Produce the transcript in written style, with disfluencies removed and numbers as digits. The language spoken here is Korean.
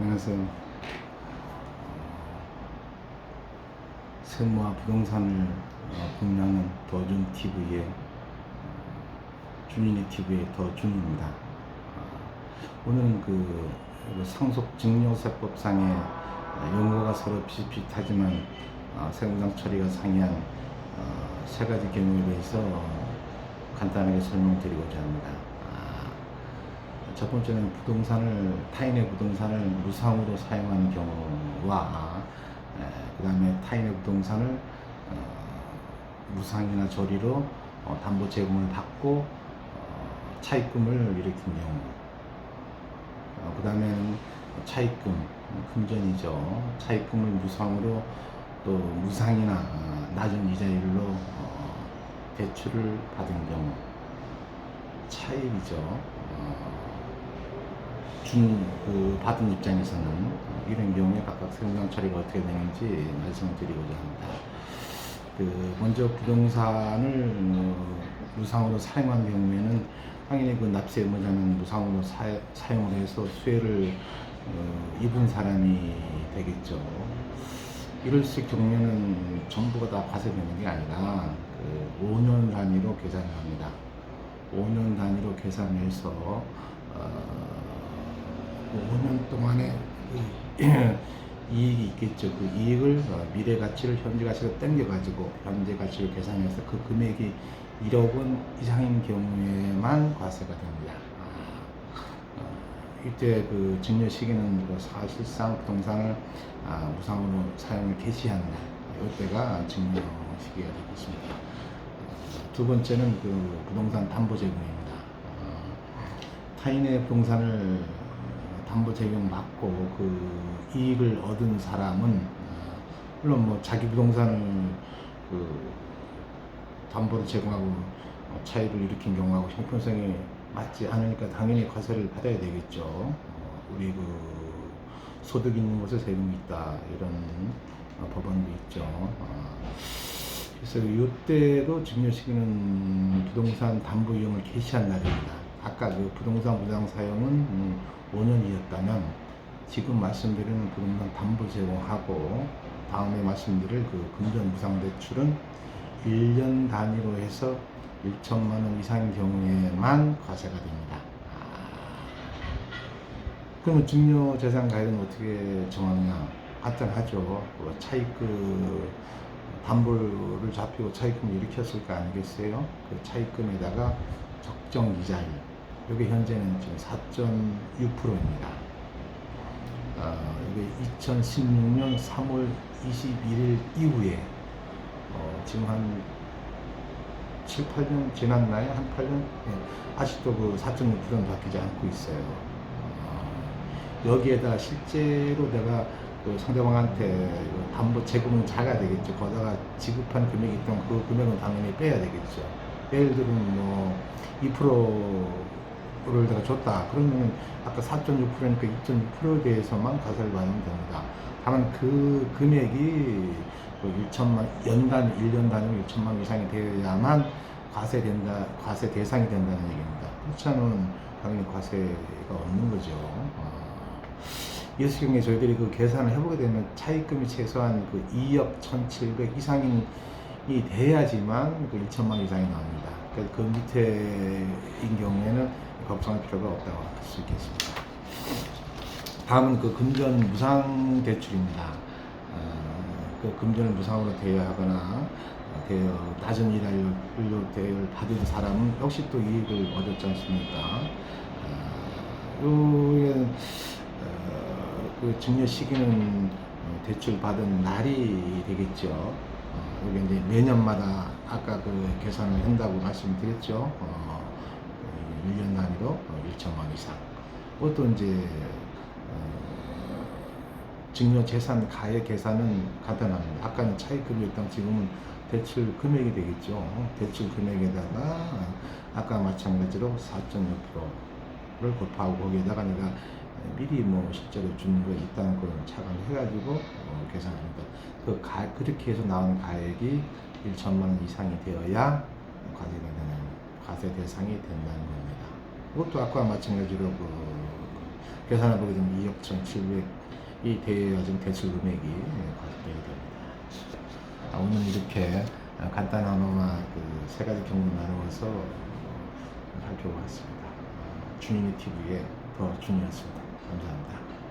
안녕하세요. 세무와 부동산을 공유하는 더준 TV의 준인의 TV의 더준입니다. 오늘은 상속 증여세법상의 용어가 서로 비슷비슷하지만 세무상 처리가 상이한 세 가지 경우에 대해서 간단하게 설명드리고자 합니다. 첫 번째는 타인의 부동산을 무상으로 사용하는 경우와 그 다음에 타인의 부동산을 무상이나 저리로 담보 제공을 받고 차입금을 일으킨 경우, 그 다음에는 차입금, 금전이죠. 차입금을 무상으로 또 무상이나 낮은 이자율로 대출을 받은 경우, 차입이죠. 받은 입장에서는 이런 경우에 각각 세무상 처리가 어떻게 되는지 말씀드리고자 합니다. 먼저 부동산을 무상으로 사용한 경우에는 당연히 납세 의무자는 무상으로 사용을 해서 수혜를 입은 사람이 되겠죠. 이럴 수 경우에는 전부가 다 과세되는 게 아니라 5년 단위로 계산을 합니다. 5년 단위로 계산해서 5년 동안에 이익이 있겠죠. 그 이익을 미래 가치를 현재 가치로 땡겨가지고 현재 가치를 계산해서 그 금액이 1억 원 이상인 경우에만 과세가 됩니다. 이때 증여 시기는 사실상 부동산을 무상으로 사용을 개시하는 이때가 증여 시기가 되겠습니다. 두 번째는 부동산 담보 제공입니다. 타인의 부동산을 담보 제공 받고 이익을 얻은 사람은 물론 자기 부동산을 담보로 제공하고 차익을 일으킨 경우하고 형평성이 맞지 않으니까 당연히 과세를 받아야 되겠죠. 우리 소득 있는 곳에 세금이 있다 이런 법안도 있죠. 그래서 이때도 증여 시기는 부동산 담보 이용을 개시한 날입니다. 아까 부동산 무상 사용은 5년이었다면 지금 말씀드리는 부동산 담보 제공하고 다음에 말씀드릴 금전 무상 대출은 1년 단위로 해서 1천만 원 이상인 경우에만 과세가 됩니다. 그러면 증여재산 가액은 어떻게 정하느냐? 간단하죠. 차익 담보를 잡히고 차입금을 일으켰을 거 아니겠어요? 그 차입금에다가 적정 이자율, 이게 현재는 지금 4.6%입니다. 이게 2016년 3월 21일 이후에 지금 한 7, 8년 지났나요? 한 8년? 네. 아직도 4.6%는 바뀌지 않고 있어요. 여기에다 실제로 내가 상대방한테 담보 제공자가 되겠죠. 거기다가 지급한 금액이 있다면 그 금액은 당연히 빼야 되겠죠. 예를 들면 2%를 내가 줬다. 그러면 아까 4.6%니까 2.6%에 대해서만 과세를 받으면 됩니다. 다만 그 금액이 1천만, 연간 1년 단위로 1천만 원 이상이 되어야만 과세 대상이 된다는 얘기입니다. 그렇지 않으면 당연히 과세가 없는 거죠. 이럴 경우에 저희들이 계산을 해보게 되면 차입금이 최소한 2억 1,700 이상이 돼야지만 1천만 원 이상이 나옵니다. 그러니까 그 밑에인 경우에는 걱정할 필요가 없다고 할 수 있겠습니다. 다음은 금전 무상 대출입니다. 금전을 무상으로 대여하거나 낮은 이자율로 대여를 받은 사람은 역시 또 이익을 얻었지 않습니까? 증여 시기는 대출 받은 날이 되겠죠. 이게 이제 매년마다 아까 계산을 한다고 말씀드렸죠. 1년 단위로 1천만 원 이상. 그것도 이제 증여 재산 가액 계산은 간단합니다. 아까는 차입금이었다면 지금은 대출 금액이 되겠죠. 대출 금액에다가 아까 마찬가지로 4.6%를 곱하고 거기에다가 내가 미리 실제로 준 거 있다는 걸 착안해가지고 계산합니다. 그렇게 해서 나온 가액이 1천만 원 이상이 되어야 과세 대상이 된다는 겁니다. 이것도 아까 마찬가지로 계산해 보게 되면 2억 1,700이 돼야 지금 대출 금액이 거둬야 됩니다. 오늘 이렇게 간단하나마 그 세 가지 경로 나누어서 살펴보았습니다. 준이네 TV의 더 준이었습니다. 감사합니다.